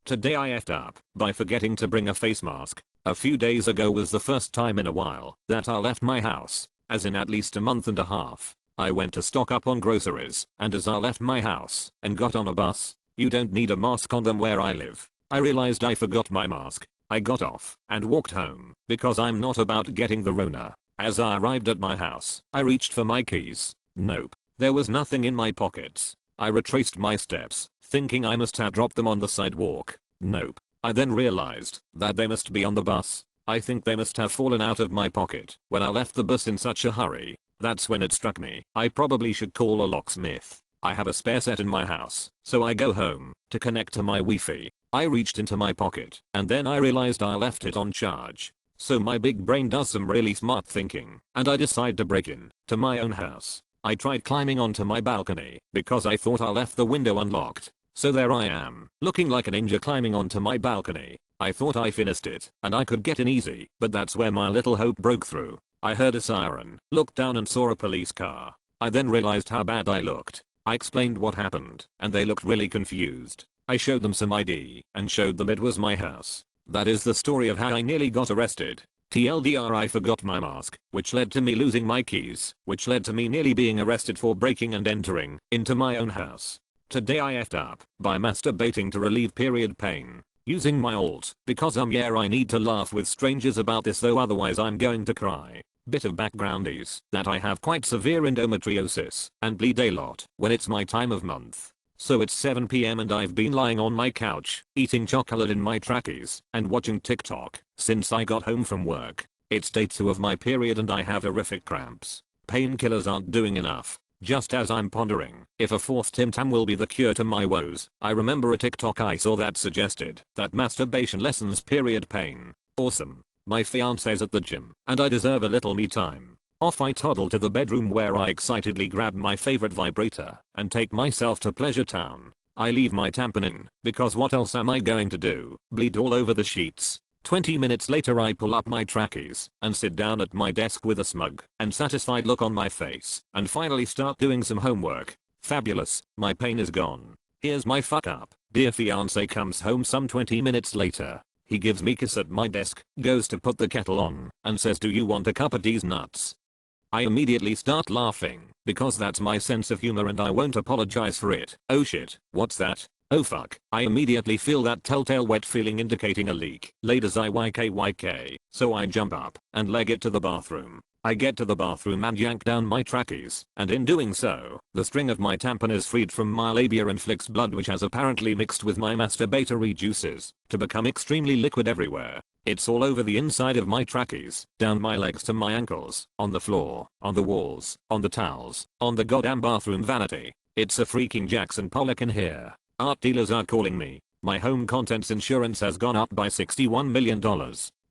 Today I effed up by forgetting to bring a face mask. A few days ago was the first time in a while that I left my house, as in at least a month and a half. I went to stock up on groceries, and as I left my house and got on a bus, you don't need a mask on them where I live. I realized I forgot my mask. I got off and walked home because I'm not about getting the Rona. As I arrived at my house, I reached for my keys. Nope. There was nothing in my pockets. I retraced my steps, thinking I must have dropped them on the sidewalk. Nope. I then realized that they must be on the bus. I think they must have fallen out of my pocket when I left the bus in such a hurry. That's when it struck me. I probably should call a locksmith. I have a spare set in my house, so I go home to connect to my Wi-Fi. I reached into my pocket and then I realized I left it on charge. So my big brain does some really smart thinking and I decide to break in to my own house. I tried climbing onto my balcony because I thought I left the window unlocked. So there I am, looking like a ninja climbing onto my balcony. I thought I finished it and I could get in easy, but that's where my little hope broke through. I heard a siren, looked down and saw a police car. I then realized how bad I looked. I explained what happened and they looked really confused. I showed them some ID and showed them it was my house. That is the story of how I nearly got arrested. TLDR, I forgot my mask, which led to me losing my keys, which led to me nearly being arrested for breaking and entering into my own house. Today I effed up by masturbating to relieve period pain. Using my alt because I need to laugh with strangers about this, though otherwise I'm going to cry. Bit of background is that I have quite severe endometriosis and bleed a lot when it's my time of month. So it's 7 PM and I've been lying on my couch, eating chocolate in my trackies, and watching TikTok since I got home from work. It's day 2 of my period and I have horrific cramps. Painkillers aren't doing enough. Just as I'm pondering if a fourth Tim Tam will be the cure to my woes, I remember a TikTok I saw that suggested that masturbation lessens period pain. Awesome. My fiance's at the gym, and I deserve a little me time. Off I toddle to the bedroom where I excitedly grab my favorite vibrator and take myself to Pleasure Town. I leave my tampon in, because what else am I going to do? Bleed all over the sheets. 20 minutes later I pull up my trackies and sit down at my desk with a smug and satisfied look on my face and finally start doing some homework. Fabulous, my pain is gone. Here's my fuck up. Dear fiance comes home some 20 minutes later. He gives me a kiss at my desk, goes to put the kettle on, and says, "Do you want a cup of these nuts?" I immediately start laughing, because that's my sense of humor and I won't apologize for it. Oh shit, what's that? Oh fuck. I immediately feel that telltale wet feeling indicating a leak. Ladies IYK. So I jump up and leg it to the bathroom. I get to the bathroom and yank down my trackies, and in doing so, the string of my tampon is freed from my labia and flicks blood, which has apparently mixed with my masturbatory juices to become extremely liquid everywhere. It's all over the inside of my trackies, down my legs to my ankles, on the floor, on the walls, on the towels, on the goddamn bathroom vanity. It's a freaking Jackson Pollock in here. Art dealers are calling me. My home contents insurance has gone up by $61 million.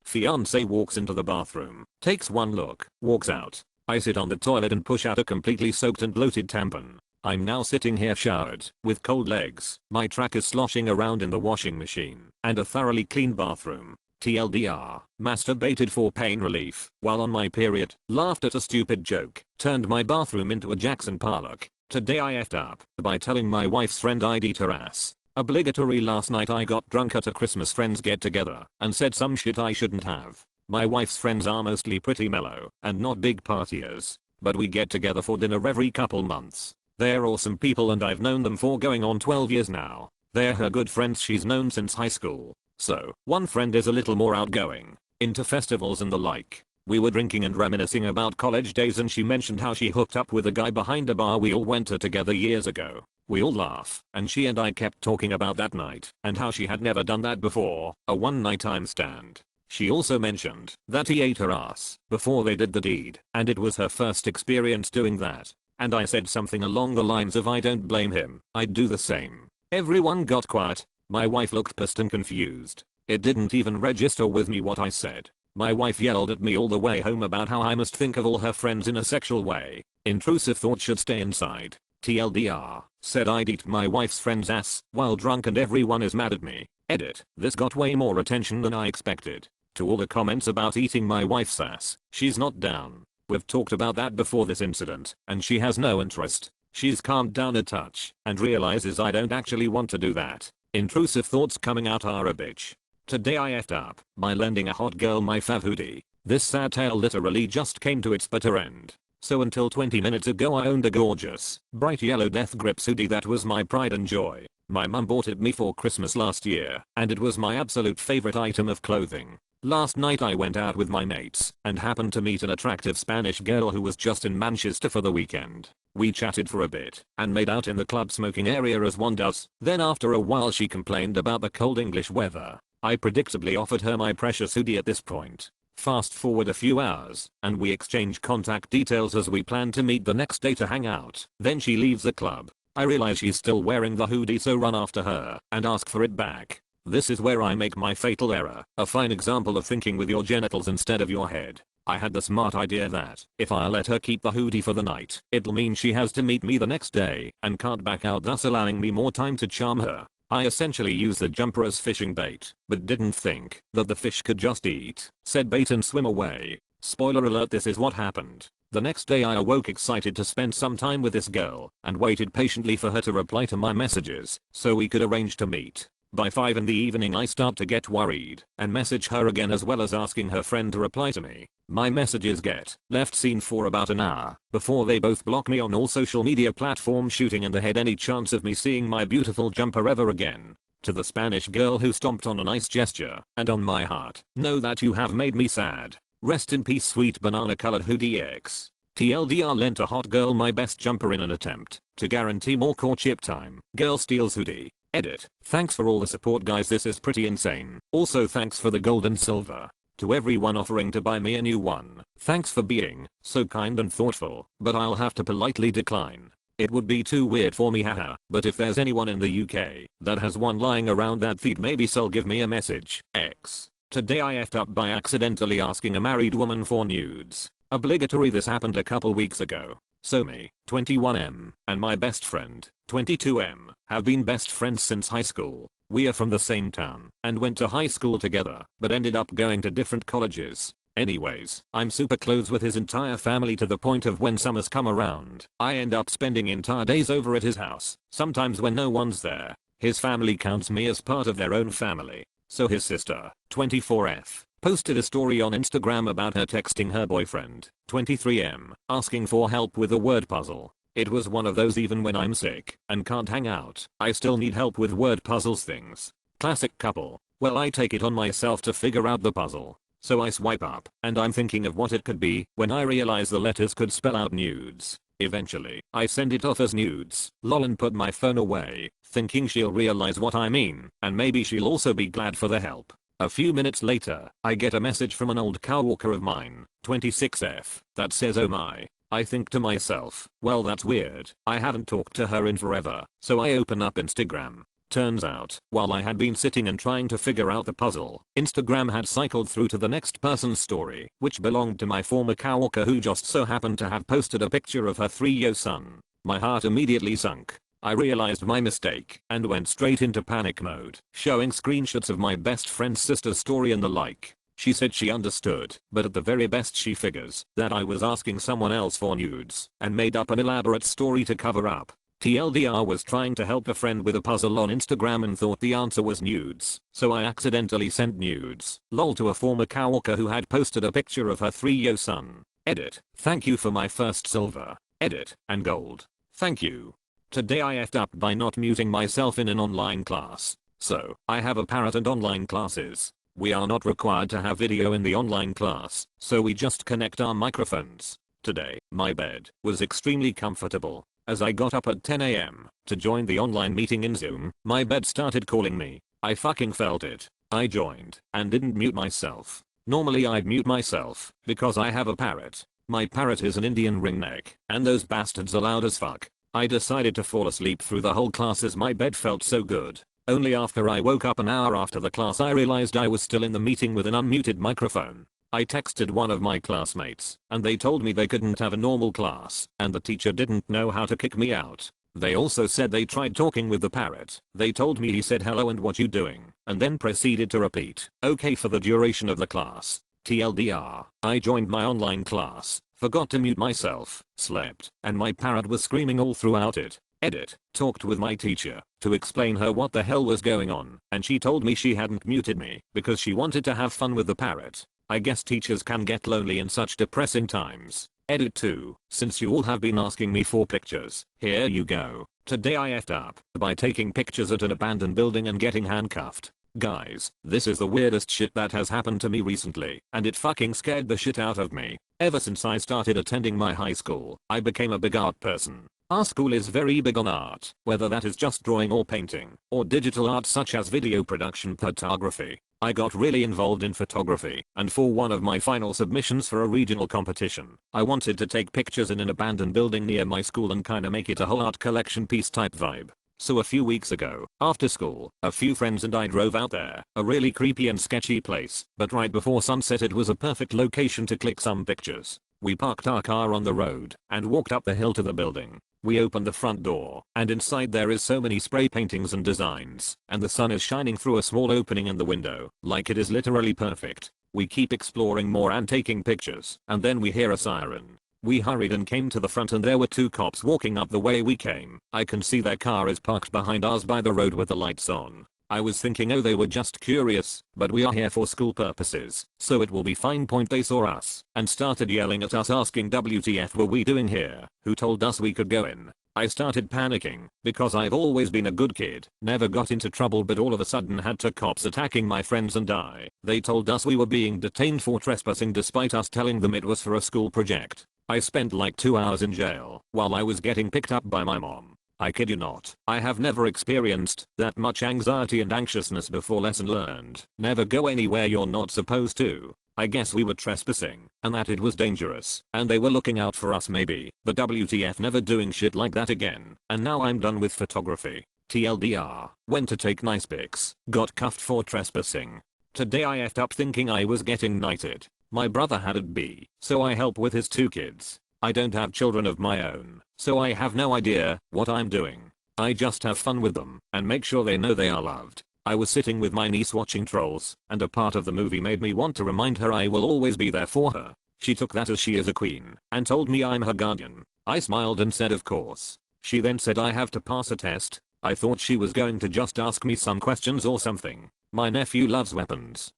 Fiance walks into the bathroom, takes one look, walks out. I sit on the toilet and push out a completely soaked and bloated tampon. I'm now sitting here showered, with cold legs, my track is sloshing around in the washing machine, and a thoroughly clean bathroom. TLDR, masturbated for pain relief, while on my period, laughed at a stupid joke, turned my bathroom into a Jackson Pollock. Today I effed up by telling my wife's friend I'd eat her ass. Obligatory. Last night I got drunk at a Christmas friends get together and said some shit I shouldn't have. My wife's friends are mostly pretty mellow and not big partiers, but we get together for dinner every couple months. They're awesome people and I've known them for going on 12 years now. They're her good friends she's known since high school. So, one friend is a little more outgoing, into festivals and the like. We were drinking and reminiscing about college days and she mentioned how she hooked up with a guy behind a bar we all went to together years ago. We all laugh, and she and I kept talking about that night, and how she had never done that before, a one-night stand. She also mentioned that he ate her ass before they did the deed, and it was her first experience doing that. And I said something along the lines of I don't blame him, I'd do the same. Everyone got quiet. My wife looked pissed and confused. It didn't even register with me what I said. My wife yelled at me all the way home about how I must think of all her friends in a sexual way. Intrusive thoughts should stay inside. TLDR, said I'd eat my wife's friend's ass while drunk and everyone is mad at me. Edit, this got way more attention than I expected. To all the comments about eating my wife's ass, she's not down. We've talked about that before this incident, and she has no interest. She's calmed down a touch and realizes I don't actually want to do that. Intrusive thoughts coming out are a bitch. Today I effed up by lending a hot girl my fav hoodie. This sad tale literally just came to its bitter end. So until 20 minutes ago I owned a gorgeous, bright yellow Death Grips hoodie that was my pride and joy. My mum bought it me for Christmas last year, and it was my absolute favorite item of clothing. Last night I went out with my mates and happened to meet an attractive Spanish girl who was just in Manchester for the weekend. We chatted for a bit and made out in the club smoking area as one does. Then after a while she complained about the cold English weather. I predictably offered her my precious hoodie at this point. Fast forward a few hours, and we exchange contact details as we plan to meet the next day to hang out. Then she leaves the club. I realize she's still wearing the hoodie, so run after her and ask for it back. This is where I make my fatal error, a fine example of thinking with your genitals instead of your head. I had the smart idea that if I let her keep the hoodie for the night, it'll mean she has to meet me the next day and can't back out, thus allowing me more time to charm her. I essentially used the jumper as fishing bait, but didn't think that the fish could just eat said bait and swim away. Spoiler alert, this is what happened. The next day I awoke excited to spend some time with this girl and waited patiently for her to reply to my messages so we could arrange to meet. By 5 in the evening I start to get worried and message her again, as well as asking her friend to reply to me. My messages get left seen for about an hour before they both block me on all social media platforms, shooting in the head any chance of me seeing my beautiful jumper ever again. To the Spanish girl who stomped on a nice gesture and on my heart, know that you have made me sad. Rest in peace, sweet banana colored hoodie X. TLDR, lent a hot girl my best jumper in an attempt to guarantee more courtship time. Girl steals hoodie. Edit. Thanks for all the support guys, this is pretty insane. Also thanks for the gold and silver. To everyone offering to buy me a new one, thanks for being so kind and thoughtful, but I'll have to politely decline. It would be too weird for me, haha. But if there's anyone in the UK that has one lying around that feed, maybe so give me a message. X. Today I effed up by accidentally asking a married woman for nudes. Obligatory. This happened a couple weeks ago. So me, 21M, and my best friend, 22M, have been best friends since high school. We are from the same town and went to high school together, but ended up going to different colleges. Anyways, I'm super close with his entire family to the point of when summers come around, I end up spending entire days over at his house. Sometimes when no one's there, his family counts me as part of their own family. So his sister, 24F, posted a story on Instagram about her texting her boyfriend, 23M, asking for help with a word puzzle. It was one of those, even when I'm sick and can't hang out, I still need help with word puzzles things. Classic couple. Well, I take it on myself to figure out the puzzle. So I swipe up, and I'm thinking of what it could be when I realize the letters could spell out nudes. Eventually, I send it off as nudes, lol, and put my phone away, thinking she'll realize what I mean, and maybe she'll also be glad for the help. A few minutes later, I get a message from an old coworker of mine, 26F, that says, oh my. I think to myself, well, that's weird. I haven't talked to her in forever. So I open up Instagram. Turns out, while I had been sitting and trying to figure out the puzzle, Instagram had cycled through to the next person's story, which belonged to my former coworker, who just so happened to have posted a picture of her 3-year son. My heart immediately sunk. I realized my mistake and went straight into panic mode, showing screenshots of my best friend's sister's story and the like. She said she understood, but at the very best she figures that I was asking someone else for nudes and made up an elaborate story to cover up. TLDR was trying to help a friend with a puzzle on Instagram and thought the answer was nudes, so I accidentally sent nudes, lol, to a former coworker who had posted a picture of her 3-year son. Edit. Thank you for my first silver. Edit. And gold. Thank you. Today I effed up by not muting myself in an online class. So, I have a parrot and online classes. We are not required to have video in the online class, so we just connect our microphones. Today, my bed was extremely comfortable. As I got up at 10 AM to join the online meeting in Zoom, my bed started calling me. I fucking felt it. I joined and didn't mute myself. Normally I'd mute myself because I have a parrot. My parrot is an Indian ringneck, and those bastards are loud as fuck. I decided to fall asleep through the whole class as my bed felt so good. Only after I woke up an hour after the class I realized I was still in the meeting with an unmuted microphone. I texted one of my classmates, and they told me they couldn't have a normal class, and the teacher didn't know how to kick me out. They also said they tried talking with the parrot. They told me he said hello and what you doing, and then proceeded to repeat, okay, for the duration of the class. TLDR, I joined my online class, forgot to mute myself, slept, and my parrot was screaming all throughout it. Edit. Talked with my teacher to explain her what the hell was going on, and she told me she hadn't muted me because she wanted to have fun with the parrot. I guess teachers can get lonely in such depressing times. Edit 2. Since you all have been asking me for pictures, here you go. Today I effed up by taking pictures at an abandoned building and getting handcuffed. Guys, this is the weirdest shit that has happened to me recently, and it fucking scared the shit out of me. Ever since I started attending my high school, I became a big art person. Our school is very big on art, whether that is just drawing or painting, or digital art such as video production photography. I got really involved in photography, and for one of my final submissions for a regional competition, I wanted to take pictures in an abandoned building near my school and kinda make it a whole art collection piece type vibe. So a few weeks ago, after school, a few friends and I drove out there, a really creepy and sketchy place, but right before sunset it was a perfect location to click some pictures. We parked our car on the road and walked up the hill to the building. We opened the front door, and inside there is so many spray paintings and designs, and the sun is shining through a small opening in the window, like it is literally perfect. We keep exploring more and taking pictures, and then we hear a siren. We hurried and came to the front and there were two cops walking up the way we came. I can see their car is parked behind ours by the road with the lights on. I was thinking, oh, they were just curious, but we are here for school purposes, so it will be fine. They saw us and started yelling at us asking WTF were we doing here, who told us we could go in. I started panicking because I've always been a good kid, never got into trouble, but all of a sudden had two cops attacking my friends and I. They told us we were being detained for trespassing despite us telling them it was for a school project. I spent like 2 hours in jail while I was getting picked up by my mom. I kid you not, I have never experienced that much anxiety and anxiousness before. Lesson learned. Never go anywhere you're not supposed to. I guess we were trespassing, and that it was dangerous, and they were looking out for us maybe, but WTF, never doing shit like that again. And now I'm done with photography. TLDR, went to take nice pics, got cuffed for trespassing. Today I effed up thinking I was getting knighted. My brother had it B, so I help with his 2 kids. I don't have children of my own, so I have no idea what I'm doing. I just have fun with them and make sure they know they are loved. I was sitting with my niece watching Trolls, and a part of the movie made me want to remind her I will always be there for her. She took that as she is a queen and told me I'm her guardian. I smiled and said of course. She then said I have to pass a test. I thought she was going to just ask me some questions or something. My nephew loves weapons.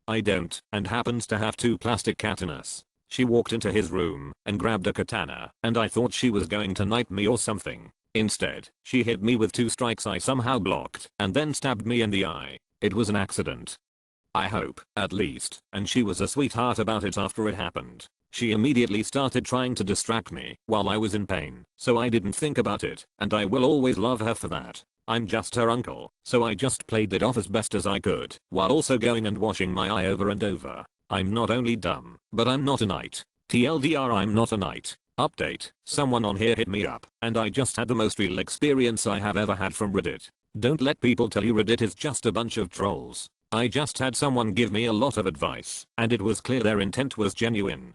I don't, and happens to have 2 plastic katanas. She walked into his room and grabbed a katana, and I thought she was going to knife me or something. Instead, she hit me with 2 strikes I somehow blocked and then stabbed me in the eye. It was an accident. I hope, at least, and she was a sweetheart about it after it happened. She immediately started trying to distract me while I was in pain, so I didn't think about it, and I will always love her for that. I'm just her uncle, so I just played it off as best as I could, while also going and washing my eye over and over. I'm not only dumb, but I'm not a knight. TLDR, I'm not a knight. Update, someone on here hit me up, and I just had the most real experience I have ever had from Reddit. Don't let people tell you Reddit is just a bunch of trolls. I just had someone give me a lot of advice, and it was clear their intent was genuine.